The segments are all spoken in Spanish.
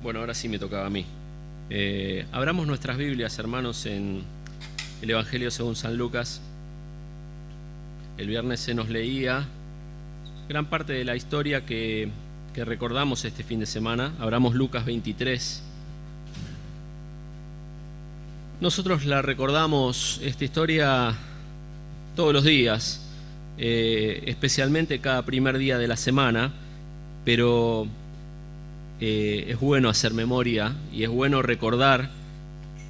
Bueno, ahora sí me tocaba a mí. Abramos nuestras Biblias, hermanos, en el Evangelio según San Lucas. El viernes se nos leía gran parte de la historia que recordamos este fin de semana. Abramos Lucas 23. Nosotros la recordamos, esta historia, todos los días, especialmente cada primer día de la semana, pero es bueno hacer memoria y es bueno recordar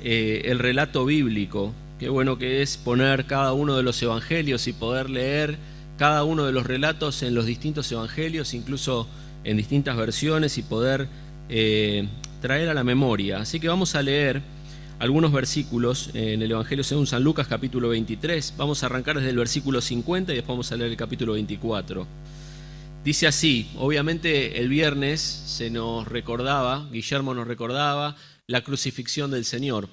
el relato bíblico. Qué bueno que es poner cada uno de los evangelios y poder leer cada uno de los relatos en los distintos evangelios, incluso en distintas versiones, y poder traer a la memoria. Así que vamos a leer algunos versículos en el Evangelio según San Lucas, capítulo 23. Vamos a arrancar desde el versículo 50 y después vamos a leer el capítulo 24. Dice así: obviamente el viernes se nos recordaba, Guillermo nos recordaba la crucifixión del Señor.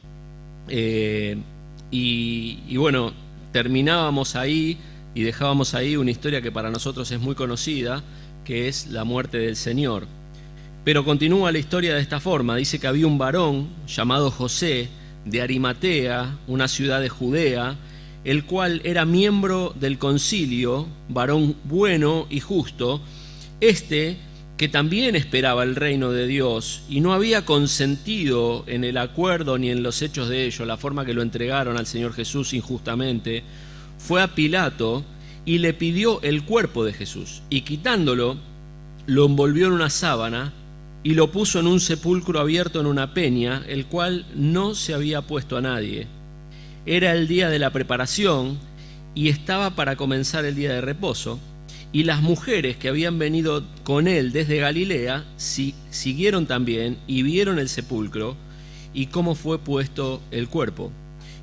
Y bueno, terminábamos ahí y dejábamos ahí una historia que para nosotros es muy conocida, que es la muerte del Señor. Pero continúa la historia de esta forma. Dice que había un varón llamado José de Arimatea, una ciudad de Judea, el cual era miembro del concilio, varón bueno y justo, que también esperaba el reino de Dios y no había consentido en el acuerdo ni en los hechos de ello, la forma que lo entregaron al Señor Jesús injustamente. Fue a Pilato y le pidió el cuerpo de Jesús, y quitándolo, lo envolvió en una sábana y lo puso en un sepulcro abierto en una peña, el cual no se había puesto a nadie. Era el día de la preparación y estaba para comenzar el día de reposo, y las mujeres que habían venido con él desde Galilea siguieron también y vieron el sepulcro y cómo fue puesto el cuerpo.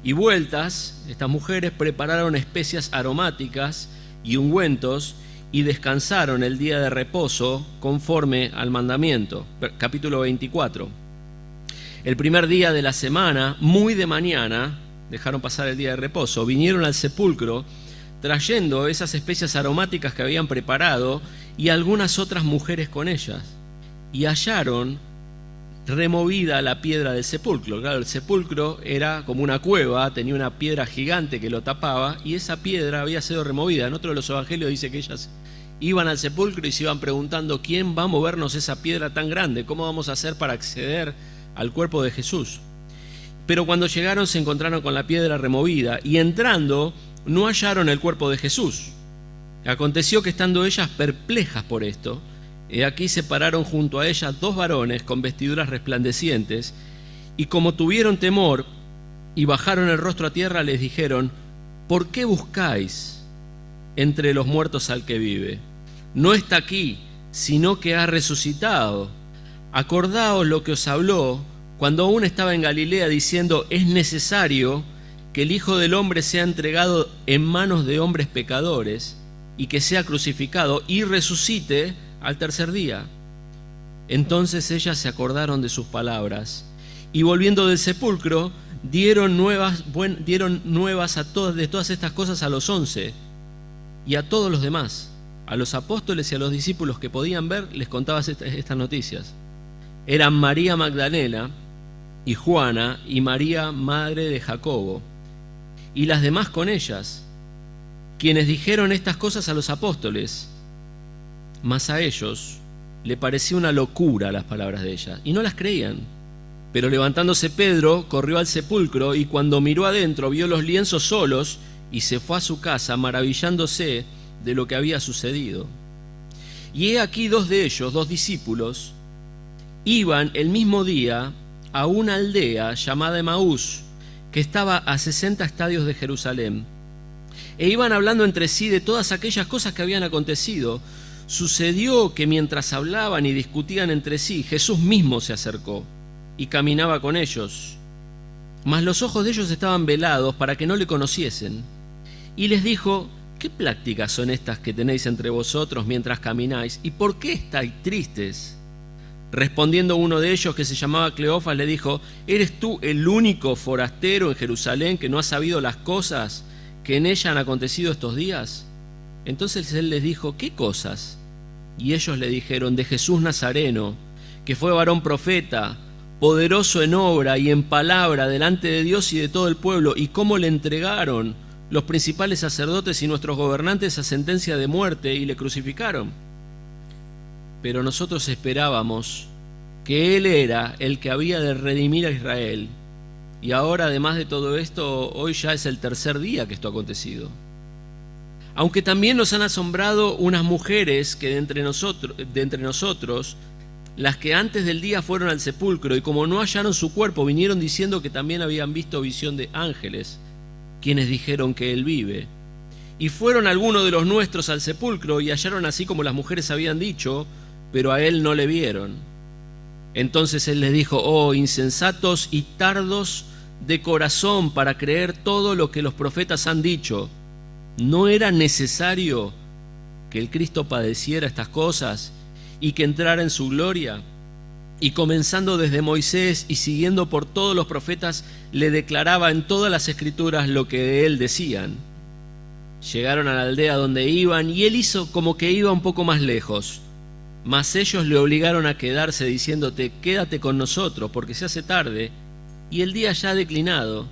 Y vueltas, estas mujeres prepararon especias aromáticas y ungüentos y descansaron el día de reposo conforme al mandamiento. Capítulo 24. El primer día de la semana, muy de mañana, dejaron pasar el día de reposo, vinieron al sepulcro trayendo esas especias aromáticas que habían preparado y algunas otras mujeres con ellas, y hallaron removida la piedra del sepulcro. Claro, el sepulcro era como una cueva, tenía una piedra gigante que lo tapaba, y esa piedra había sido removida. En otro de los evangelios dice que ellas iban al sepulcro y se iban preguntando: ¿quién va a movernos esa piedra tan grande? ¿Cómo vamos a hacer para acceder al cuerpo de Jesús? Pero cuando llegaron se encontraron con la piedra removida, y entrando no hallaron el cuerpo de Jesús. Aconteció que estando ellas perplejas por esto, aquí se pararon junto a ellas dos varones con vestiduras resplandecientes, y como tuvieron temor y bajaron el rostro a tierra, les dijeron: ¿por qué buscáis entre los muertos al que vive? No está aquí, sino que ha resucitado. Acordaos lo que os habló cuando aún estaba en Galilea, diciendo: es necesario que el Hijo del Hombre sea entregado en manos de hombres pecadores, y que sea crucificado y resucite al tercer día. Entonces ellas se acordaron de sus palabras, y volviendo del sepulcro dieron nuevas de todas estas cosas a los 11 y a todos los demás. A los apóstoles y a los discípulos que podían ver les contaba estas noticias. Eran María Magdalena y Juana y María, madre de Jacobo, y las demás con ellas, quienes dijeron estas cosas a los apóstoles. Mas a ellos le pareció una locura las palabras de ellas, y no las creían. Pero levantándose Pedro, corrió al sepulcro, y cuando miró adentro, vio los lienzos solos, y se fue a su casa, maravillándose de lo que había sucedido. Y he aquí dos de ellos, dos discípulos, iban el mismo día a una aldea llamada Emaús, que estaba a 60 estadios de Jerusalén, e iban hablando entre sí de todas aquellas cosas que habían acontecido. Sucedió que mientras hablaban y discutían entre sí, Jesús mismo se acercó y caminaba con ellos, mas los ojos de ellos estaban velados para que no le conociesen. Y les dijo: ¿qué pláticas son estas que tenéis entre vosotros mientras camináis? ¿Y por qué estáis tristes? Respondiendo uno de ellos, que se llamaba Cleofas, le dijo: ¿eres tú el único forastero en Jerusalén que no ha sabido las cosas que en ella han acontecido estos días? Entonces él les dijo: ¿qué cosas? Y ellos le dijeron: de Jesús Nazareno, que fue varón profeta, poderoso en obra y en palabra delante de Dios y de todo el pueblo, y cómo le entregaron los principales sacerdotes y nuestros gobernantes a sentencia de muerte y le crucificaron. Pero nosotros esperábamos que Él era el que había de redimir a Israel. Y ahora, además de todo esto, hoy ya es el tercer día que esto ha acontecido. Aunque también nos han asombrado unas mujeres que de entre nosotros, las que antes del día fueron al sepulcro, y como no hallaron su cuerpo, vinieron diciendo que también habían visto visión de ángeles, quienes dijeron que Él vive. Y fueron algunos de los nuestros al sepulcro, y hallaron así como las mujeres habían dicho, pero a Él no le vieron. Entonces Él les dijo: oh, insensatos y tardos de corazón para creer todo lo que los profetas han dicho. ¿No era necesario que el Cristo padeciera estas cosas y que entrara en su gloria? Y comenzando desde Moisés y siguiendo por todos los profetas, le declaraba en todas las escrituras lo que de él decían. Llegaron a la aldea donde iban, y él hizo como que iba un poco más lejos. Mas ellos le obligaron a quedarse, diciéndote: quédate con nosotros, porque se hace tarde, y el día ya ha declinado.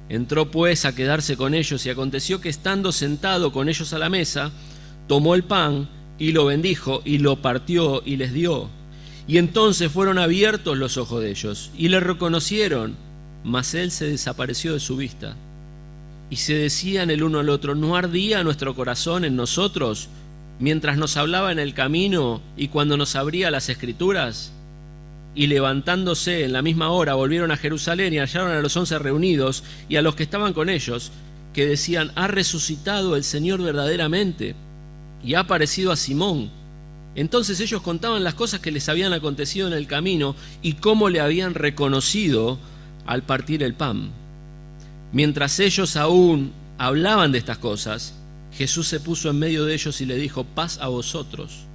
Entró pues a quedarse con ellos, y aconteció que estando sentado con ellos a la mesa, tomó el pan, y lo bendijo, y lo partió, y les dio. Y entonces fueron abiertos los ojos de ellos, y le reconocieron, mas él se desapareció de su vista. Y se decían el uno al otro: ¿no ardía nuestro corazón en nosotros mientras nos hablaba en el camino y cuando nos abría las escrituras? Y levantándose en la misma hora volvieron a Jerusalén y hallaron a los 11 reunidos y a los que estaban con ellos, que decían: ha resucitado el Señor verdaderamente y ha aparecido a Simón. Entonces ellos contaban las cosas que les habían acontecido en el camino y cómo le habían reconocido al partir el pan. Mientras ellos aún hablaban de estas cosas, Jesús se puso en medio de ellos y le dijo: paz a vosotros.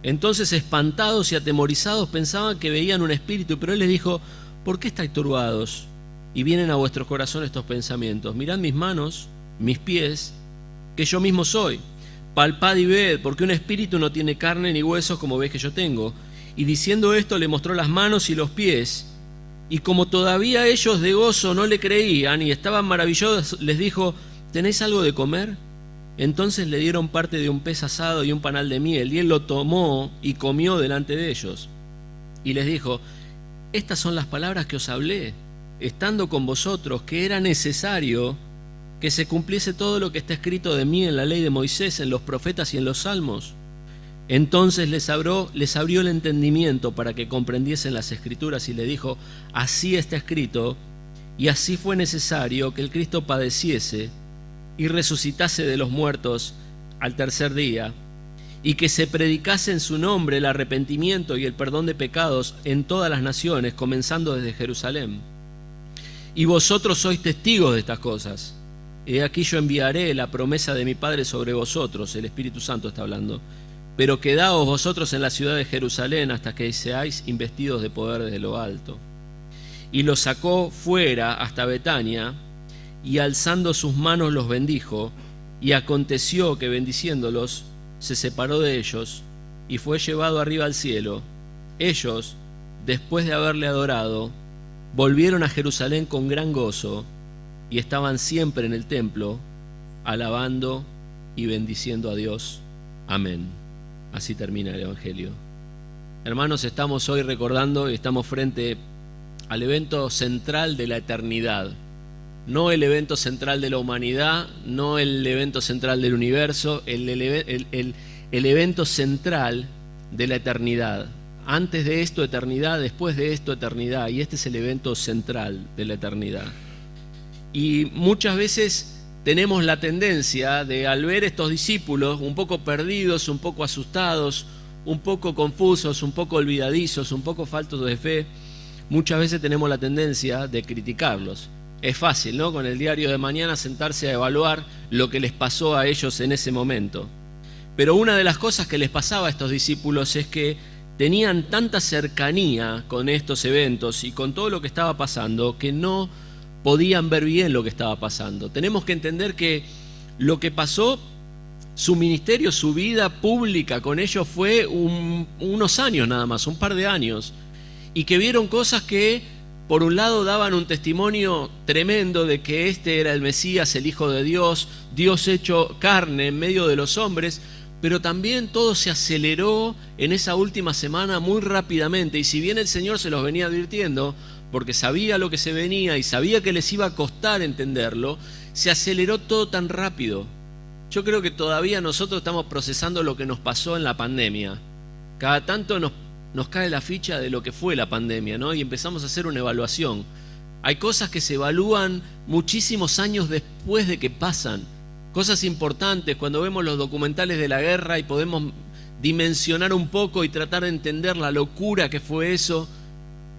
Entonces, espantados y atemorizados, pensaban que veían un espíritu, pero él les dijo: ¿por qué estáis turbados? Y vienen a vuestros corazones estos pensamientos. Mirad mis manos, mis pies, que yo mismo soy. Palpad y ved, porque un espíritu no tiene carne ni huesos como veis que yo tengo. Y diciendo esto, le mostró las manos y los pies. Y como todavía ellos de gozo no le creían y estaban maravillados, les dijo: ¿tenéis algo de comer? Entonces le dieron parte de un pez asado y un panal de miel, y él lo tomó y comió delante de ellos. Y les dijo: estas son las palabras que os hablé, estando con vosotros, que era necesario que se cumpliese todo lo que está escrito de mí en la ley de Moisés, en los profetas y en los salmos. Entonces les abrió el entendimiento para que comprendiesen las escrituras, y le dijo: así está escrito, y así fue necesario que el Cristo padeciese y resucitase de los muertos al tercer día, y que se predicase en su nombre el arrepentimiento y el perdón de pecados en todas las naciones, comenzando desde Jerusalén. Y vosotros sois testigos de estas cosas. He aquí yo enviaré la promesa de mi Padre sobre vosotros, el Espíritu Santo está hablando, pero quedaos vosotros en la ciudad de Jerusalén hasta que seáis investidos de poder desde lo alto. Y los sacó fuera hasta Betania, y alzando sus manos los bendijo, y aconteció que bendiciéndolos se separó de ellos y fue llevado arriba al cielo. Ellos, después de haberle adorado, volvieron a Jerusalén con gran gozo y estaban siempre en el templo, alabando y bendiciendo a Dios. Amén. Así termina el Evangelio. Hermanos, estamos hoy recordando y estamos frente al evento central de la eternidad. No el evento central de la humanidad, no el evento central del universo, el evento central de la eternidad. Antes de esto, eternidad; después de esto, eternidad. Y este es el evento central de la eternidad. Y muchas veces tenemos la tendencia de, al ver estos discípulos un poco perdidos, un poco asustados, un poco confusos, un poco olvidadizos, un poco faltos de fe, muchas veces tenemos la tendencia de criticarlos. Es fácil, ¿no? Con el diario de mañana sentarse a evaluar lo que les pasó a ellos en ese momento. Pero una de las cosas que les pasaba a estos discípulos es que tenían tanta cercanía con estos eventos y con todo lo que estaba pasando que no podían ver bien lo que estaba pasando. Tenemos que entender que lo que pasó Su ministerio, su vida pública con ellos fue unos años nada más, un par de años, y que vieron cosas que por un lado daban un testimonio tremendo de que este era el Mesías, el Hijo de Dios, Dios hecho carne en medio de los hombres, pero también todo se aceleró en esa última semana muy rápidamente, y si bien el Señor se los venía advirtiendo, porque sabía lo que se venía y sabía que les iba a costar entenderlo, se aceleró todo tan rápido. Yo creo que todavía nosotros estamos procesando lo que nos pasó en la pandemia. Cada tanto nos cae la ficha de lo que fue la pandemia, ¿no? Y empezamos a hacer una evaluación. Hay cosas que se evalúan muchísimos años después de que pasan. Cosas importantes, cuando vemos los documentales de la guerra y podemos dimensionar un poco y tratar de entender la locura que fue eso.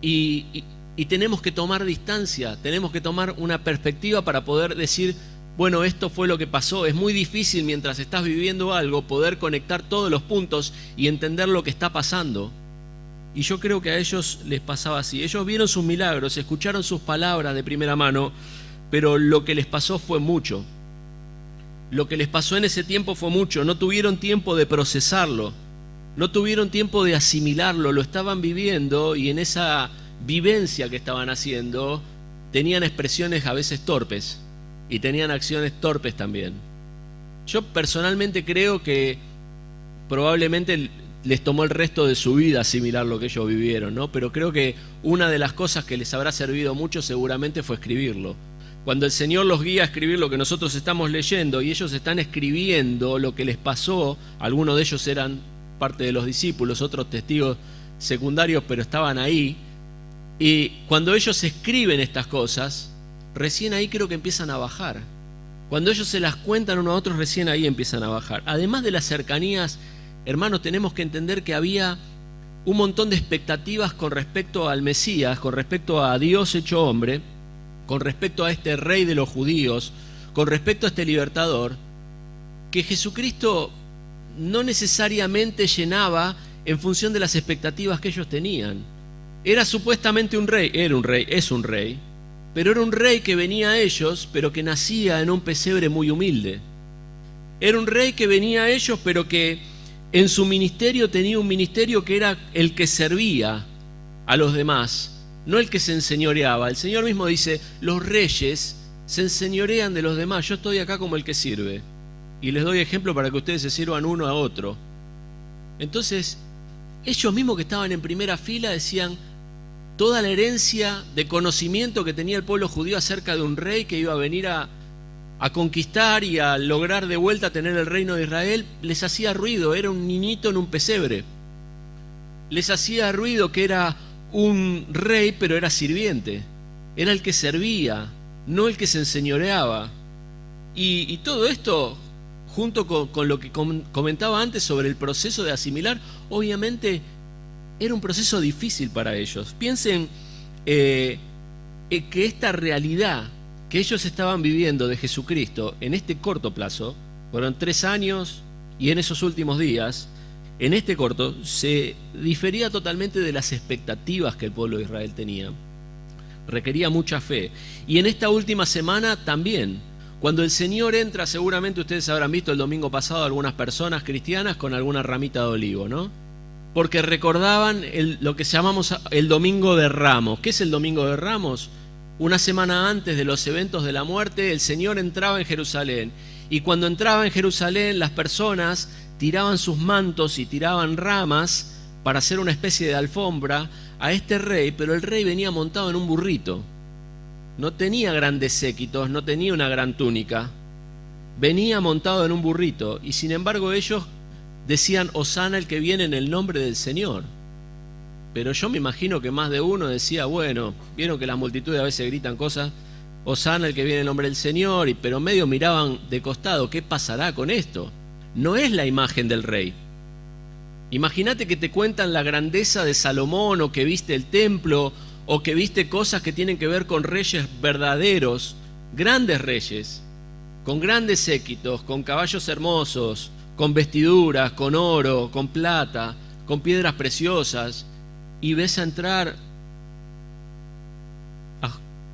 Y tenemos que tomar distancia, tenemos que tomar una perspectiva para poder decir, bueno, esto fue lo que pasó. Es muy difícil mientras estás viviendo algo poder conectar todos los puntos y entender lo que está pasando. Y yo creo que a ellos les pasaba así. Ellos vieron sus milagros, escucharon sus palabras de primera mano, pero lo que les pasó fue mucho. Lo que les pasó en ese tiempo fue mucho. No tuvieron tiempo de procesarlo, no tuvieron tiempo de asimilarlo, lo estaban viviendo, y en esa vivencia que estaban haciendo tenían expresiones a veces torpes y tenían acciones torpes también. Yo personalmente creo que probablemente les tomó el resto de su vida asimilar lo que ellos vivieron, ¿no? Pero creo que una de las cosas que les habrá servido mucho seguramente fue escribirlo. Cuando el Señor los guía a escribir lo que nosotros estamos leyendo y ellos están escribiendo lo que les pasó, algunos de ellos eran parte de los discípulos, otros testigos secundarios, pero estaban ahí, y cuando ellos escriben estas cosas, recién ahí creo que empiezan a bajar. Cuando ellos se las cuentan unos a otros, recién ahí empiezan a bajar. Además de las cercanías, hermanos, tenemos que entender que había un montón de expectativas con respecto al Mesías, con respecto a Dios hecho hombre, con respecto a este rey de los judíos, con respecto a este libertador, que Jesucristo no necesariamente llenaba en función de las expectativas que ellos tenían. Era supuestamente un rey, es un rey, pero era un rey que venía a ellos, pero que nacía en un pesebre muy humilde. Era un rey que venía a ellos, pero que en su ministerio tenía un ministerio que era el que servía a los demás, no el que se enseñoreaba. El Señor mismo dice, los reyes se enseñorean de los demás, yo estoy acá como el que sirve. Y les doy ejemplo para que ustedes se sirvan uno a otro. Entonces, ellos mismos que estaban en primera fila decían, toda la herencia de conocimiento que tenía el pueblo judío acerca de un rey que iba a venir a conquistar y a lograr de vuelta tener el reino de Israel, les hacía ruido. Era un niñito en un pesebre. Les hacía ruido que era un rey, pero era sirviente. Era el que servía, no el que se enseñoreaba. Y todo esto, junto con lo que comentaba antes sobre el proceso de asimilar, obviamente era un proceso difícil para ellos. Piensen que esta realidad que ellos estaban viviendo de Jesucristo en este corto plazo, fueron 3 años y en esos últimos días, en este corto, se difería totalmente de las expectativas que el pueblo de Israel tenía. Requería mucha fe. Y en esta última semana también, cuando el Señor entra, seguramente ustedes habrán visto el domingo pasado algunas personas cristianas con alguna ramita de olivo, ¿no? Porque recordaban lo que llamamos el Domingo de Ramos. ¿Qué es el Domingo de Ramos? Una semana antes de los eventos de la muerte, el Señor entraba en Jerusalén. Y cuando entraba en Jerusalén, las personas tiraban sus mantos y tiraban ramas para hacer una especie de alfombra a este rey, pero el rey venía montado en un burrito. No tenía grandes séquitos, no tenía una gran túnica. Venía montado en un burrito, y sin embargo ellos decían, Hosana el que viene en el nombre del Señor. Pero yo me imagino que más de uno decía, bueno, vieron que las multitudes a veces gritan cosas, Hosana el que viene en el nombre del Señor, pero medio miraban de costado, ¿qué pasará con esto? No es la imagen del rey. Imagínate que te cuentan la grandeza de Salomón, o que viste el templo, o que viste cosas que tienen que ver con reyes verdaderos, grandes reyes, con grandes séquitos, con caballos hermosos, con vestiduras, con oro, con plata, con piedras preciosas, y ves a entrar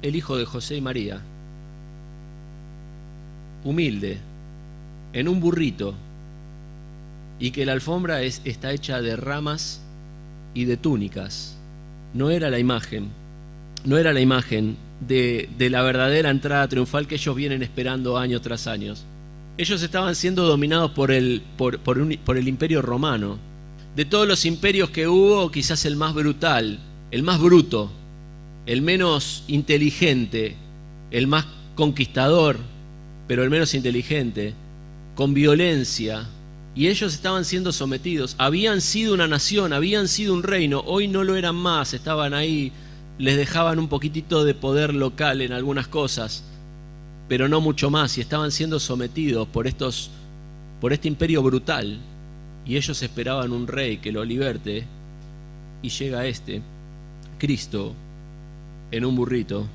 el hijo de José y María, humilde, en un burrito, y que la alfombra está hecha de ramas y de túnicas. No era la imagen de la verdadera entrada triunfal que ellos vienen esperando año tras año. Ellos estaban siendo dominados por el imperio romano. De todos los imperios que hubo, quizás el más brutal, el más bruto, el menos inteligente, el más conquistador, pero el menos inteligente, con violencia. Y ellos estaban siendo sometidos. Habían sido una nación, habían sido un reino, hoy no lo eran más, estaban ahí, les dejaban un poquitito de poder local en algunas cosas, pero no mucho más, y estaban siendo sometidos por este imperio brutal, y ellos esperaban un rey que lo liberte, y llega Cristo, en un burrito.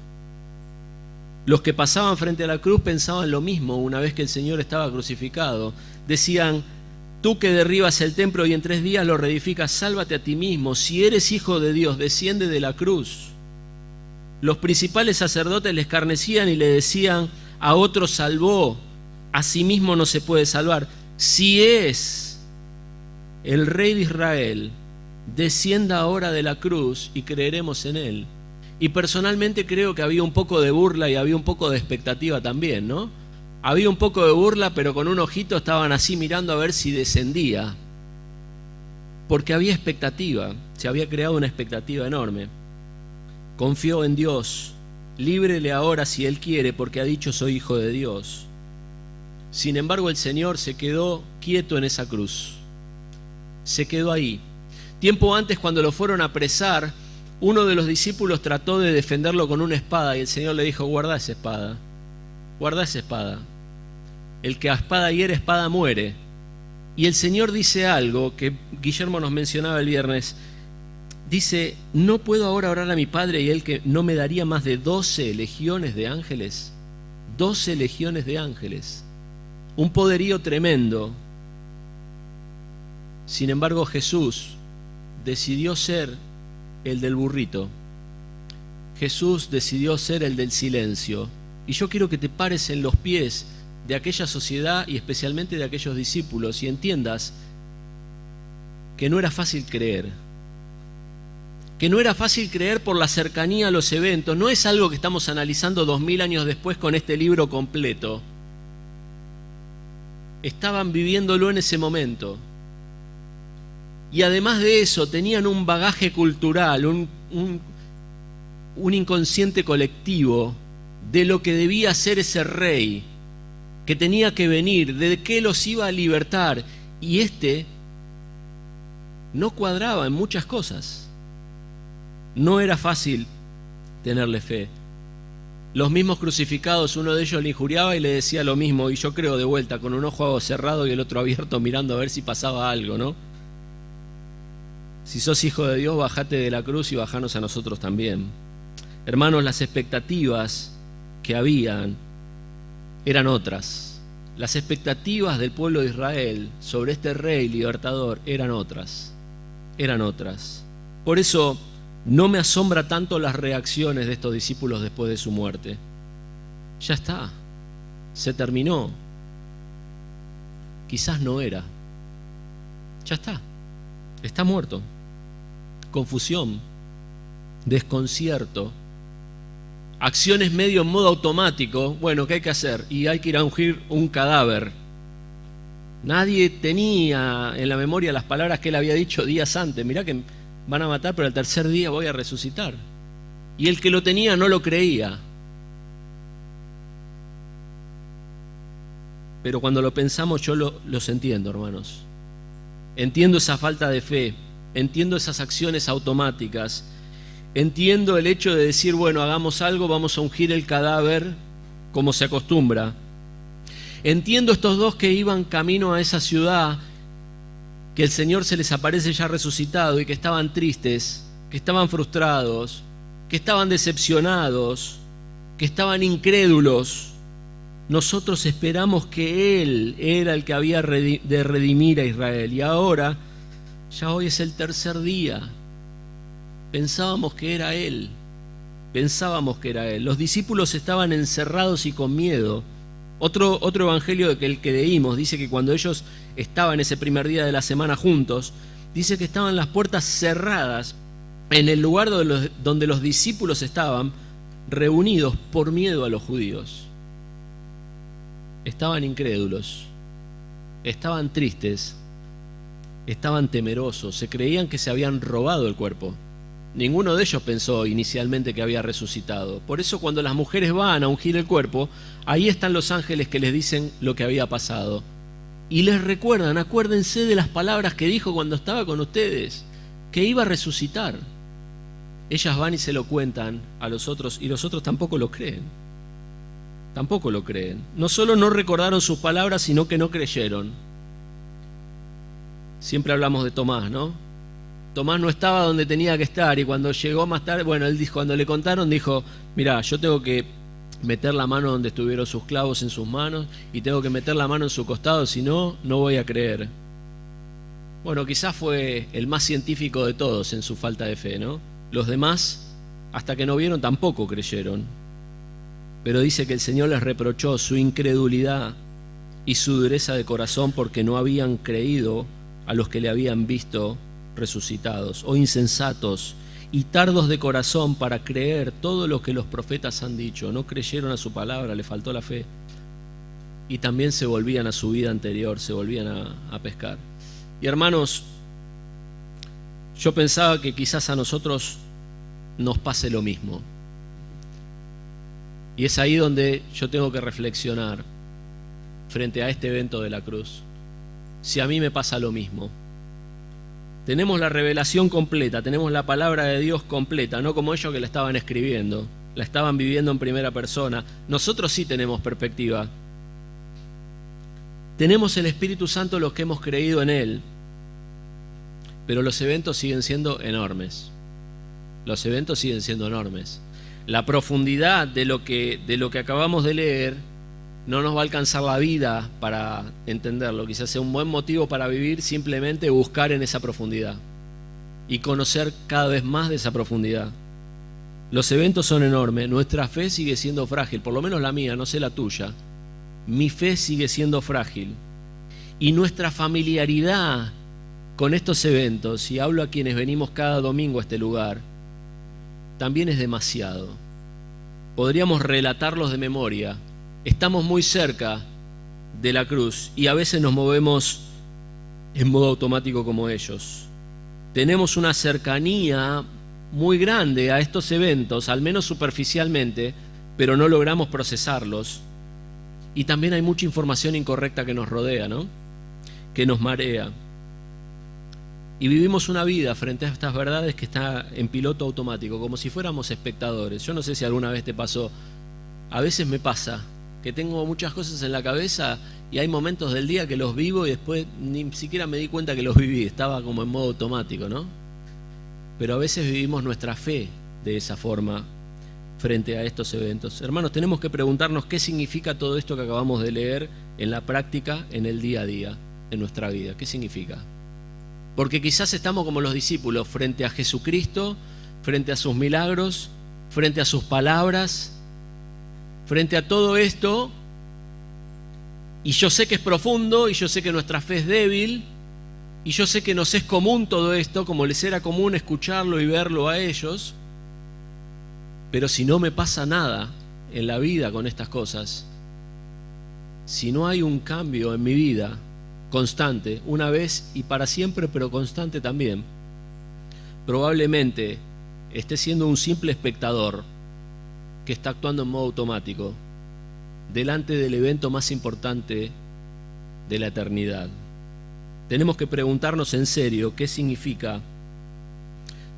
Los que pasaban frente a la cruz pensaban lo mismo una vez que el Señor estaba crucificado. Decían: tú que derribas el templo y en 3 días lo reedificas, sálvate a ti mismo. Si eres hijo de Dios, desciende de la cruz. Los principales sacerdotes le escarnecían y le decían: a otro salvó, a sí mismo no se puede salvar. Si es el Rey de Israel, descienda ahora de la cruz y creeremos en él. Y personalmente creo que había un poco de burla y había un poco de expectativa también, ¿no? Había un poco de burla, pero con un ojito estaban así mirando a ver si descendía. Porque había expectativa, se había creado una expectativa enorme. Confió en Dios, líbrele ahora si Él quiere, porque ha dicho: soy hijo de Dios. Sin embargo, el Señor se quedó quieto en esa cruz. Se quedó ahí. Tiempo antes, cuando lo fueron a apresar, uno de los discípulos trató de defenderlo con una espada y el Señor le dijo: guarda esa espada, guarda esa espada. El que a espada hiere, espada muere. Y el Señor dice algo que Guillermo nos mencionaba el viernes. Dice: ¿no puedo ahora orar a mi Padre y Él que no me daría más de 12 legiones de ángeles? 12 legiones de ángeles. Un poderío tremendo. Sin embargo, Jesús decidió ser el del burrito. Jesús decidió ser el del silencio. Y yo quiero que te pares en los pies de aquella sociedad y especialmente de aquellos discípulos y entiendas que no era fácil creer. Que no era fácil creer por la cercanía a los eventos. No es algo que estamos analizando 2000 años después con este libro completo. Estaban viviéndolo en ese momento. Y además de eso, tenían un bagaje cultural, un inconsciente colectivo de lo que debía ser ese rey, que tenía que venir, de qué los iba a libertar. Y no cuadraba en muchas cosas. No era fácil tenerle fe. Los mismos crucificados, uno de ellos le injuriaba y le decía lo mismo, y yo creo de vuelta, con un ojo cerrado y el otro abierto, mirando a ver si pasaba algo, ¿no? Si sos hijo de Dios, bajate de la cruz y bajanos a nosotros también. Hermanos, las expectativas que habían eran otras. Las expectativas del pueblo de Israel sobre este rey libertador eran otras. Eran otras. Por eso no me asombra tanto las reacciones de estos discípulos después de su muerte. Ya está, se terminó. Quizás no era. Ya está muerto. Confusión, desconcierto, acciones medio en modo automático. Bueno, ¿qué hay que hacer? Y hay que ir a ungir un cadáver. Nadie tenía en la memoria las palabras que él había dicho días antes. Mirá que van a matar, pero al 3er día voy a resucitar. Y el que lo tenía no lo creía. Pero cuando lo pensamos yo los entiendo, hermanos. Entiendo esa falta de fe. Entiendo esas acciones automáticas. Entiendo el hecho de decir, bueno, hagamos algo, vamos a ungir el cadáver como se acostumbra. Entiendo estos dos que iban camino a esa ciudad, que el Señor se les aparece ya resucitado y que estaban tristes, que estaban frustrados, que estaban decepcionados, que estaban incrédulos. Nosotros esperamos que Él era el que había de redimir a Israel y ahora, ya hoy es el 3er día. Pensábamos que era Él. Los discípulos estaban encerrados y con miedo. Otro evangelio que el que leímos dice que cuando ellos estaban ese primer día de la semana juntos, dice que estaban las puertas cerradas en el lugar donde los discípulos estaban reunidos por miedo a los judíos. Estaban incrédulos, estaban tristes, estaban temerosos, se creían que se habían robado el cuerpo. Ninguno de ellos pensó inicialmente que había resucitado. Por eso cuando las mujeres van a ungir el cuerpo, ahí están los ángeles que les dicen lo que había pasado. Y les recuerdan, acuérdense de las palabras que dijo cuando estaba con ustedes, que iba a resucitar. Ellas van y se lo cuentan a los otros y los otros tampoco lo creen. Tampoco lo creen. No solo no recordaron sus palabras, sino que no creyeron. Siempre hablamos de Tomás, ¿no? Tomás no estaba donde tenía que estar y cuando llegó más tarde, bueno, él dijo, cuando le contaron, dijo, mirá, yo tengo que meter la mano donde estuvieron sus clavos en sus manos y tengo que meter la mano en su costado, si no, no voy a creer. Bueno, quizás fue el más científico de todos en su falta de fe, ¿no? Los demás, hasta que no vieron, tampoco creyeron. Pero dice que el Señor les reprochó su incredulidad y su dureza de corazón porque no habían creído a los que le habían visto resucitados, o insensatos y tardos de corazón para creer todo lo que los profetas han dicho. No creyeron a su palabra, le faltó la fe. Y también se volvían a su vida anterior, se volvían a pescar. Y hermanos, yo pensaba que quizás a nosotros nos pase lo mismo. Y es ahí donde yo tengo que reflexionar frente a este evento de la cruz. Si a mí me pasa lo mismo. Tenemos la revelación completa, tenemos la palabra de Dios completa, no como ellos que la estaban escribiendo, la estaban viviendo en primera persona. Nosotros sí tenemos perspectiva. Tenemos el Espíritu Santo los que hemos creído en Él, pero los eventos siguen siendo enormes. Los eventos siguen siendo enormes. La profundidad de lo que acabamos de leer no nos va a alcanzar la vida para entenderlo. Quizás sea un buen motivo para vivir simplemente buscar en esa profundidad y conocer cada vez más de esa profundidad. Los eventos son enormes. Nuestra fe sigue siendo frágil, por lo menos la mía, no sé la tuya. Mi fe sigue siendo frágil. Y nuestra familiaridad con estos eventos, y hablo a quienes venimos cada domingo a este lugar, también es demasiado. Podríamos relatarlos de memoria. Estamos muy cerca de la cruz y a veces nos movemos en modo automático como ellos. Tenemos una cercanía muy grande a estos eventos, al menos superficialmente, pero no logramos procesarlos. Y también hay mucha información incorrecta que nos rodea, ¿no? Que nos marea. Y vivimos una vida frente a estas verdades que está en piloto automático, como si fuéramos espectadores. Yo no sé si alguna vez te pasó, a veces me pasa, que tengo muchas cosas en la cabeza y hay momentos del día que los vivo y después ni siquiera me di cuenta que los viví, estaba como en modo automático, ¿no? Pero a veces vivimos nuestra fe de esa forma frente a estos eventos. Hermanos, tenemos que preguntarnos qué significa todo esto que acabamos de leer en la práctica, en el día a día, en nuestra vida. ¿Qué significa? Porque quizás estamos como los discípulos frente a Jesucristo, frente a sus milagros, frente a sus palabras, frente a todo esto, y yo sé que es profundo, y yo sé que nuestra fe es débil, y yo sé que nos es común todo esto, como les era común escucharlo y verlo a ellos, pero si no me pasa nada en la vida con estas cosas, si no hay un cambio en mi vida constante, una vez y para siempre, pero constante también, probablemente esté siendo un simple espectador que está actuando en modo automático delante del evento más importante de la eternidad. Tenemos que preguntarnos en serio qué significa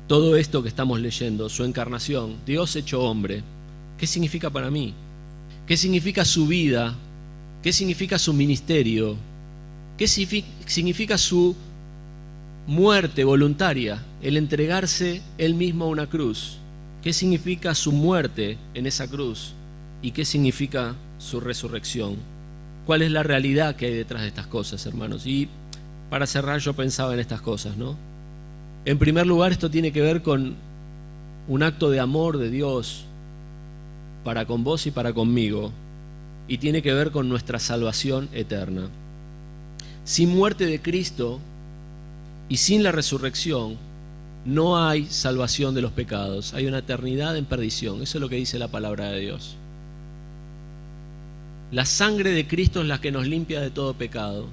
todo esto que estamos leyendo, su encarnación, Dios hecho hombre. ¿Qué significa para mí? ¿Qué significa su vida? ¿Qué significa su ministerio? ¿Qué significa su muerte voluntaria, el entregarse él mismo a una cruz? ¿Qué significa su muerte en esa cruz? ¿Y qué significa su resurrección? ¿Cuál es la realidad que hay detrás de estas cosas, hermanos? Y para cerrar, yo pensaba en estas cosas, ¿no? En primer lugar, esto tiene que ver con un acto de amor de Dios para con vos y para conmigo, y tiene que ver con nuestra salvación eterna. Sin muerte de Cristo y sin la resurrección no hay salvación de los pecados, hay una eternidad en perdición. Eso es lo que dice la palabra de Dios. La sangre de Cristo es la que nos limpia de todo pecado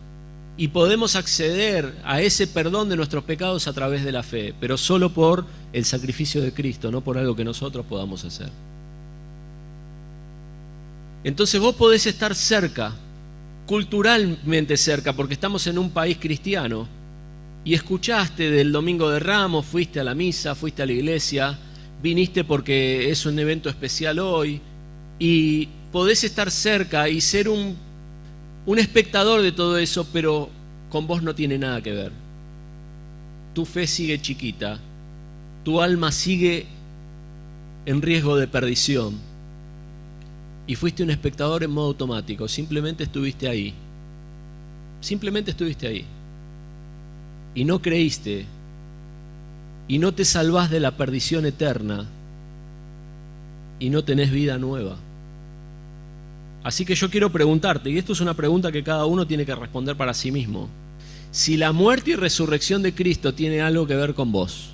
y podemos acceder a ese perdón de nuestros pecados a través de la fe, pero solo por el sacrificio de Cristo, no por algo que nosotros podamos hacer. Entonces vos podés estar cerca, culturalmente cerca, porque estamos en un país cristiano, y escuchaste del Domingo de Ramos, fuiste a la misa, fuiste a la iglesia, viniste porque es un evento especial hoy, y podés estar cerca y ser un espectador de todo eso, pero con vos no tiene nada que ver. Tu fe sigue chiquita, tu alma sigue en riesgo de perdición, y fuiste un espectador en modo automático, simplemente estuviste ahí, y no creíste, y no te salvás de la perdición eterna, y no tenés vida nueva. Así que yo quiero preguntarte, y esto es una pregunta que cada uno tiene que responder para sí mismo: si la muerte y resurrección de Cristo tiene algo que ver con vos,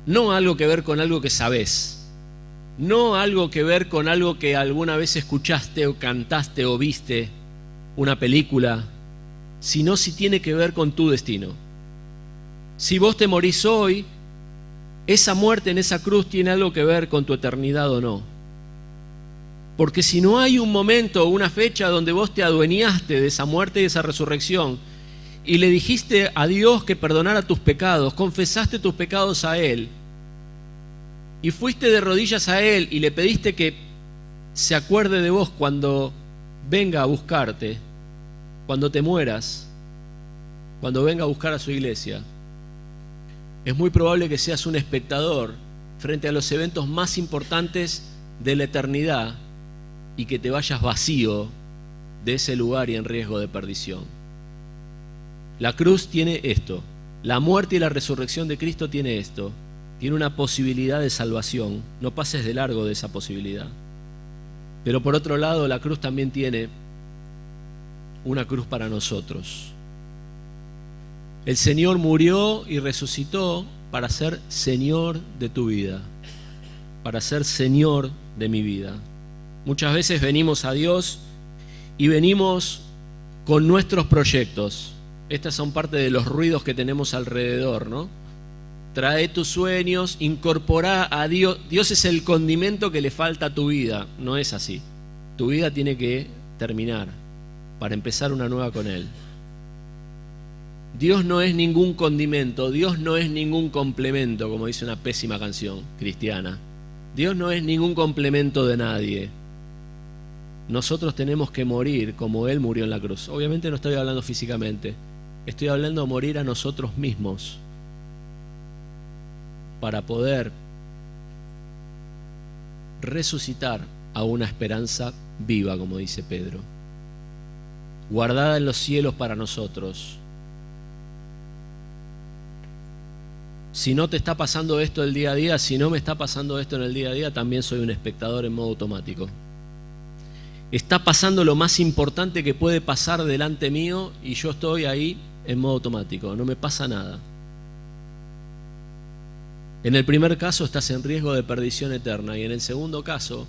no algo que ver con algo que sabés, no algo que ver con algo que alguna vez escuchaste o cantaste o viste, una película, sino si tiene que ver con tu destino. Si vos te morís hoy, esa muerte en esa cruz tiene algo que ver con tu eternidad o no. Porque si no hay un momento o una fecha donde vos te adueñaste de esa muerte y de esa resurrección y le dijiste a Dios que perdonara tus pecados, confesaste tus pecados a Él y fuiste de rodillas a Él y le pediste que se acuerde de vos cuando venga a buscarte, cuando te mueras, cuando venga a buscar a su iglesia, es muy probable que seas un espectador frente a los eventos más importantes de la eternidad y que te vayas vacío de ese lugar y en riesgo de perdición. La cruz tiene esto, la muerte y la resurrección de Cristo tiene esto, tiene una posibilidad de salvación, no pases de largo de esa posibilidad. Pero por otro lado, la cruz también tiene una cruz para nosotros. El Señor murió y resucitó para ser Señor de tu vida, para ser Señor de mi vida. Muchas veces venimos a Dios y venimos con nuestros proyectos. Estas son parte de los ruidos que tenemos alrededor, ¿no? Trae tus sueños, incorpora a Dios. Dios es el condimento que le falta a tu vida. No es así. Tu vida tiene que terminar para empezar una nueva con Él. Dios no es ningún condimento, Dios no es ningún complemento, como dice una pésima canción cristiana. Dios no es ningún complemento de nadie. Nosotros tenemos que morir como Él murió en la cruz. Obviamente no estoy hablando físicamente, estoy hablando de morir a nosotros mismos para poder resucitar a una esperanza viva, como dice Pedro, guardada en los cielos para nosotros. Si no te está pasando esto el día a día, si no me está pasando esto en el día a día, también soy un espectador en modo automático. Está pasando lo más importante que puede pasar delante mío y yo estoy ahí en modo automático, no me pasa nada. En el primer caso estás en riesgo de perdición eterna y en el segundo caso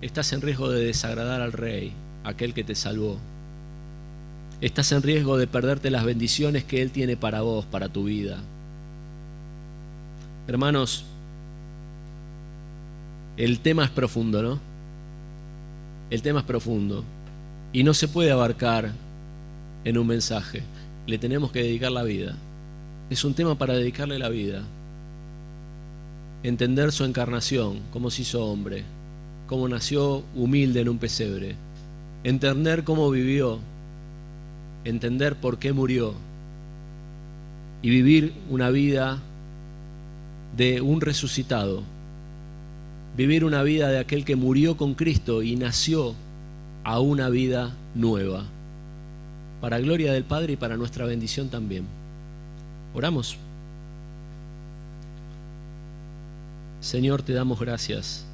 estás en riesgo de desagradar al Rey, aquel que te salvó. Estás en riesgo de perderte las bendiciones que Él tiene para vos, para tu vida. Hermanos, el tema es profundo, ¿no? El tema es profundo y no se puede abarcar en un mensaje. Le tenemos que dedicar la vida. Es un tema para dedicarle la vida. Entender su encarnación, cómo se hizo hombre, cómo nació humilde en un pesebre. Entender cómo vivió, entender por qué murió y vivir una vida de un resucitado, vivir una vida de aquel que murió con Cristo y nació a una vida nueva, para gloria del Padre y para nuestra bendición también. Oramos. Señor, te damos gracias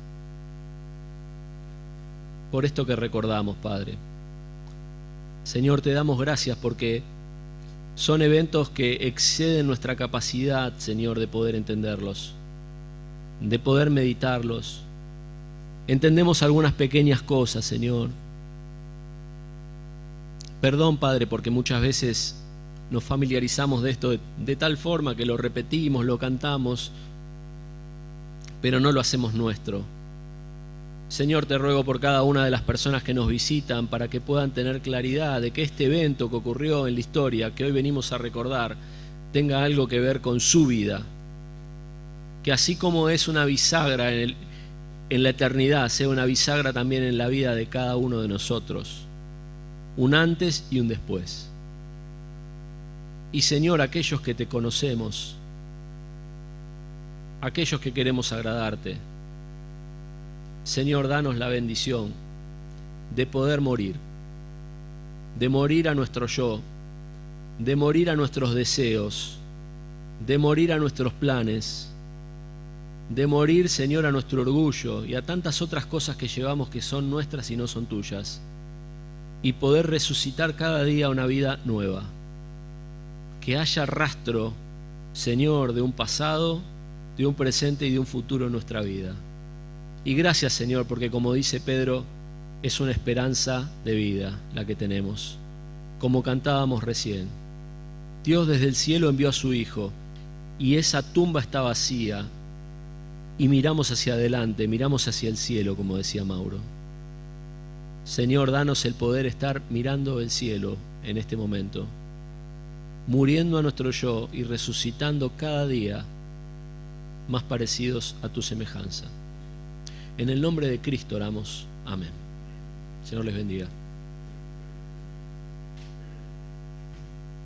por esto que recordamos, Padre. Señor, te damos gracias porque son eventos que exceden nuestra capacidad, Señor, de poder entenderlos, de poder meditarlos. Entendemos algunas pequeñas cosas, Señor. Perdón, Padre, porque muchas veces nos familiarizamos de esto de tal forma que lo repetimos, lo cantamos, pero no lo hacemos nuestro. Señor, te ruego por cada una de las personas que nos visitan para que puedan tener claridad de que este evento que ocurrió en la historia, que hoy venimos a recordar, tenga algo que ver con su vida. Que así como es una bisagra en la eternidad, sea una bisagra también en la vida de cada uno de nosotros. Un antes y un después. Y Señor, aquellos que te conocemos, aquellos que queremos agradarte, Señor, danos la bendición de poder morir a nuestro yo, de morir a nuestros deseos, de morir a nuestros planes, de morir, Señor, a nuestro orgullo y a tantas otras cosas que llevamos que son nuestras y no son tuyas, y poder resucitar cada día una vida nueva. Que haya rastro, Señor, de un pasado, de un presente y de un futuro en nuestra vida. Y gracias, Señor, porque como dice Pedro, es una esperanza de vida la que tenemos. Como cantábamos recién, Dios desde el cielo envió a su Hijo y esa tumba está vacía y miramos hacia adelante, miramos hacia el cielo, como decía Mauro. Señor, danos el poder estar mirando el cielo en este momento, muriendo a nuestro yo y resucitando cada día más parecidos a tu semejanza. En el nombre de Cristo oramos. Amén. Señor les bendiga.